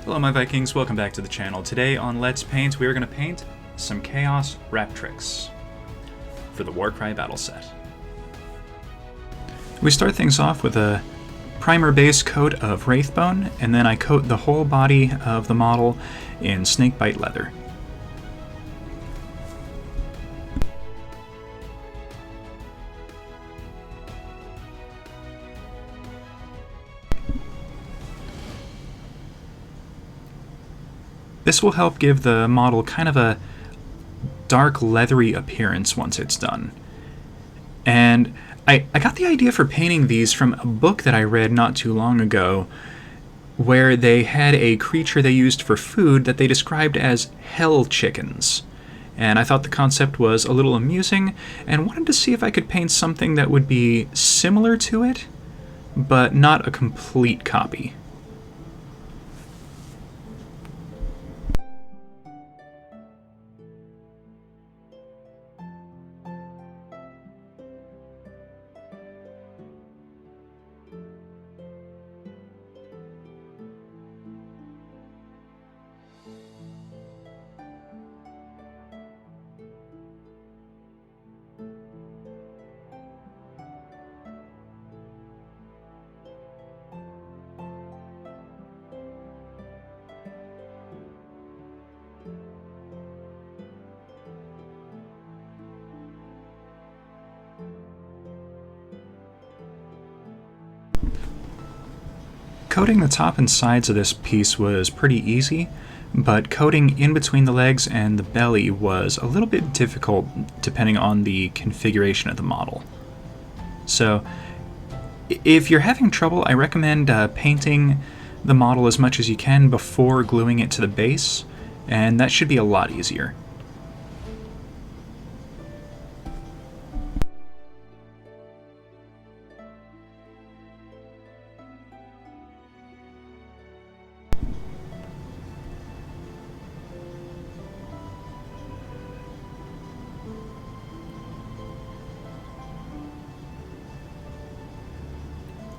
Hello my Vikings, welcome back to the channel. Today on Let's Paint we are going to paint some Chaos Raptoryx for the Warcry battle set. We start things off with a primer base coat of Wraithbone, and then I coat the whole body of the model in snakebite leather. This will help give the model kind of a dark leathery appearance once it's done. And I got the idea for painting these from a book that I read not too long ago, where they had a creature they used for food that they described as hell chickens. And I thought the concept was a little amusing and wanted to see if I could paint something that would be similar to it, but not a complete copy. Coating the top and sides of this piece was pretty easy, but coating in between the legs and the belly was a little bit difficult depending on the configuration of the model. So if you're having trouble, I recommend painting the model as much as you can before gluing it to the base, and that should be a lot easier.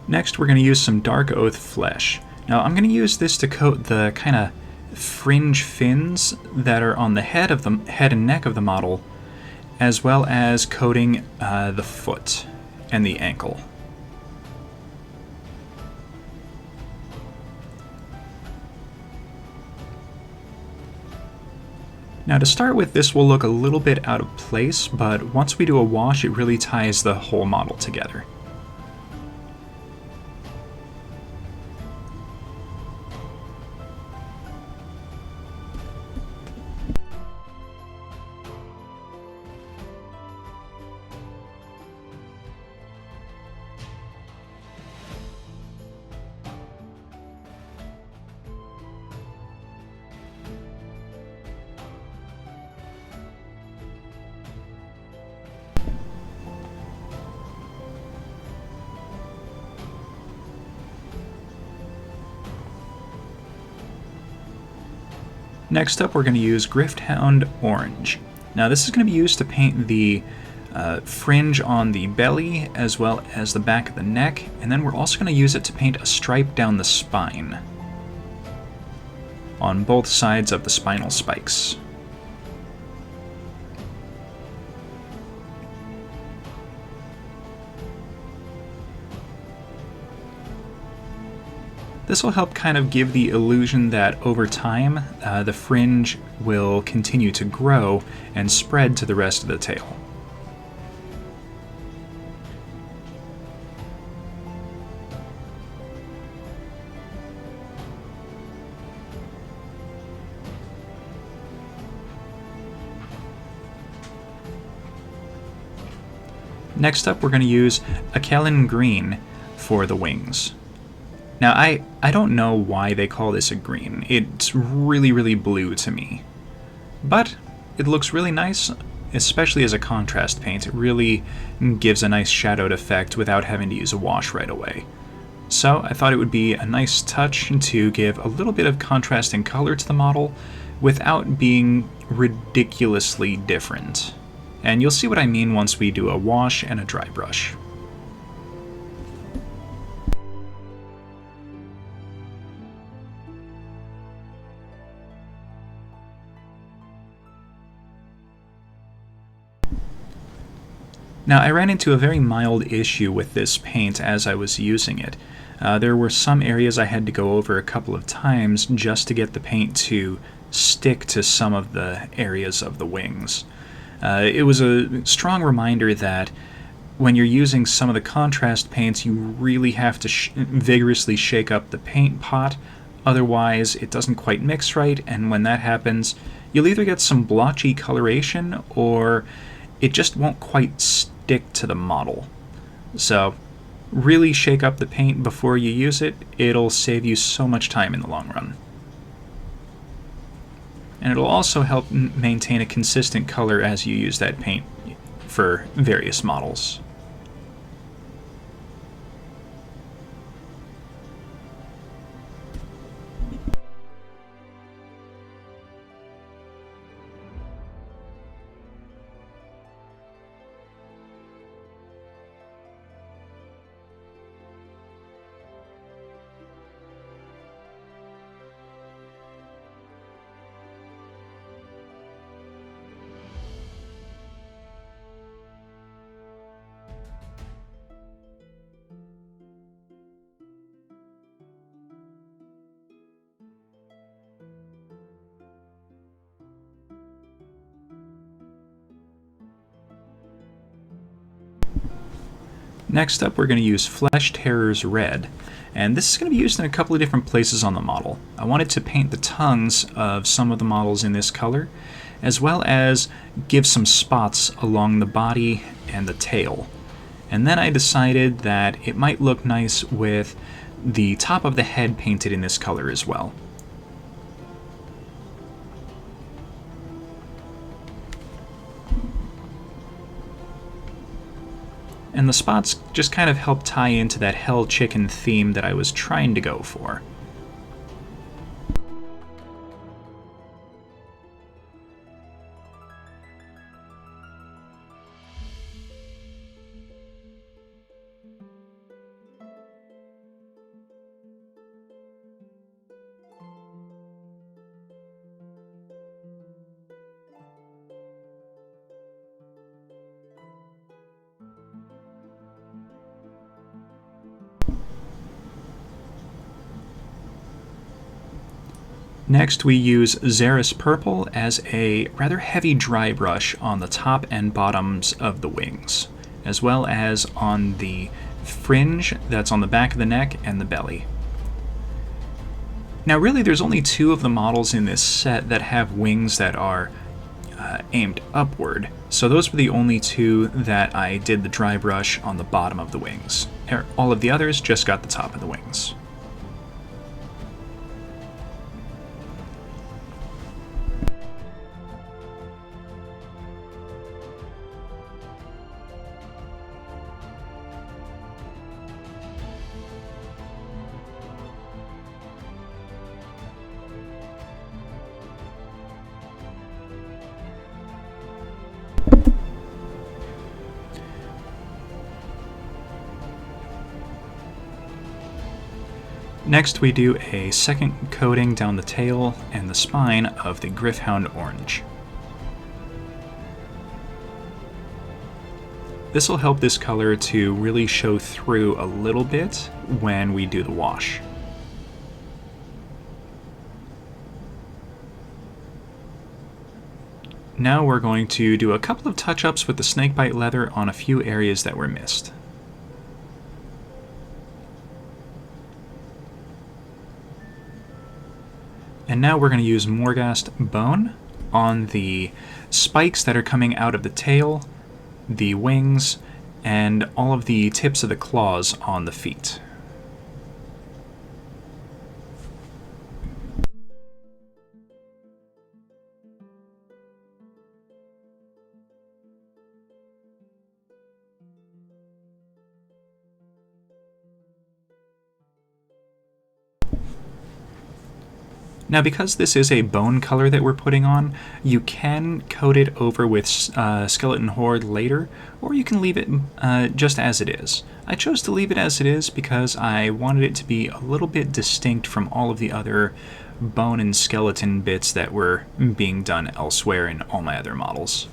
Next, we're going to use some Dark Oath flesh. Now, I'm going to use this to coat the kind of fringe fins that are on the head and neck of the model, as well as coating the foot and the ankle. Now, to start with, this will look a little bit out of place, but once we do a wash, it really ties the whole model together. Next up, we're going to use Grifthound Orange. Now, this is going to be used to paint the fringe on the belly as well as the back of the neck, and then we're also going to use it to paint a stripe down the spine on both sides of the spinal spikes. This will help kind of give the illusion that over time, the fringe will continue to grow and spread to the rest of the tail. Next up, we're going to use a kalin green for the wings. Now, I don't know why they call this a green. It's really blue to me. But it looks really nice, especially as a contrast paint. It really gives a nice shadowed effect without having to use a wash right away. So I thought it would be a nice touch to give a little bit of contrasting color to the model without being ridiculously different. And you'll see what I mean once we do a wash and a dry brush. Now, I ran into a very mild issue with this paint as I was using it. There were some areas I had to go over a couple of times just to get the paint to stick to some of the areas of the wings. It was a strong reminder that when you're using some of the contrast paints, you really have to vigorously shake up the paint pot, otherwise it doesn't quite mix right, and when that happens, you'll either get some blotchy coloration or it just won't quite stick to the model. So really shake up the paint before you use it. It'll save you so much time in the long run. And it'll also help maintain a consistent color as you use that paint for various models. Next up, we're going to use Flesh Terrors Red, and this is going to be used in a couple of different places on the model. I wanted to paint the tongues of some of the models in this color, as well as give some spots along the body and the tail. And then I decided that it might look nice with the top of the head painted in this color as well. And the spots just kind of help tie into that hell chicken theme that I was trying to go for. Next, we use Zerus Purple as a rather heavy dry brush on the top and bottoms of the wings, as well as on the fringe that's on the back of the neck and the belly. Now really there's only two of the models in this set that have wings that are aimed upward, so those were the only two that I did the dry brush on the bottom of the wings. All of the others just got the top of the wings. Next, we do a second coating down the tail and the spine of the Gryph-hound orange. This will help this color to really show through a little bit when we do the wash. Now we're going to do a couple of touch-ups with the snakebite leather on a few areas that were missed. And now we're going to use Morghast Bone on the spikes that are coming out of the tail, the wings, and all of the tips of the claws on the feet. Now, because this is a bone color that we're putting on, you can coat it over with Skeleton Horde later, or you can leave it just as it is. I chose to leave it as it is because I wanted it to be a little bit distinct from all of the other bone and skeleton bits that were being done elsewhere in all my other models.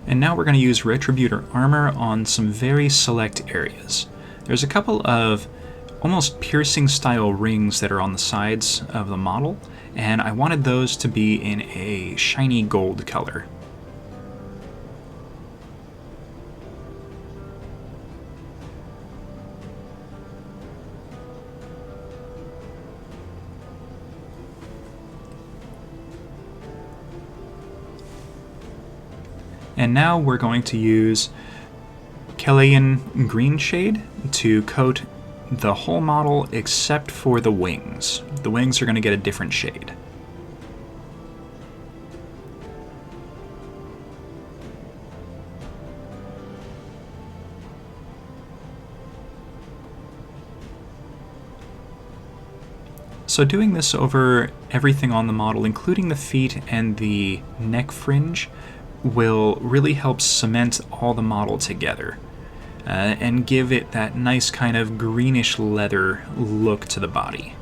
And now we're going to use Retributor armor on some very select areas. There's a couple of almost piercing style rings that are on the sides of the model, and I wanted those to be in a shiny gold color. And now we're going to use Kellyanne green shade to coat the whole model except for the wings. The wings are going to get a different shade. So doing this over everything on the model, including the feet and the neck fringe, will really help cement all the model together and give it that nice kind of greenish leather look to the body.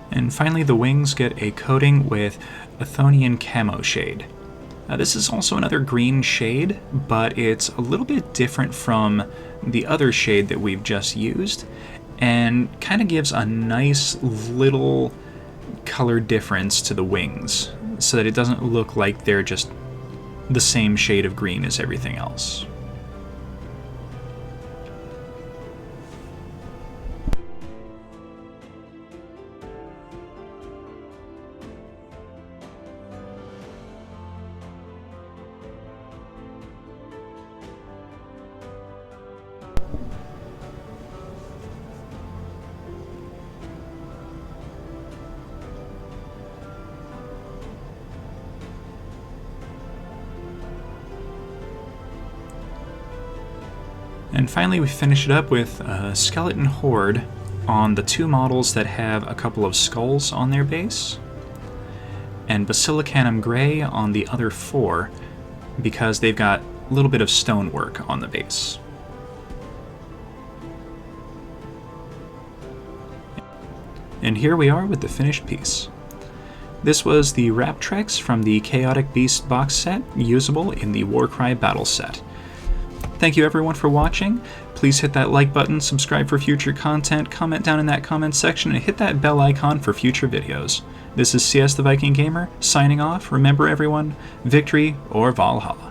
And finally, the wings get a coating with Athonian camo shade. This is also another green shade, but it's a little bit different from the other shade that we've just used, and kind of gives a nice little color difference to the wings, so that it doesn't look like they're just the same shade of green as everything else. And finally, we finish it up with a skeleton horde on the two models that have a couple of skulls on their base, and basilicanum gray on the other four because they've got a little bit of stonework on the base. And here we are with the finished piece. This was the Raptoryx from the Chaotic Beast box set, usable in the Warcry battle set. Thank you everyone for watching. Please hit that like button, subscribe for future content, comment down in that comment section, and hit that bell icon for future videos. This is CS the Viking Gamer, signing off. Remember everyone, victory or Valhalla.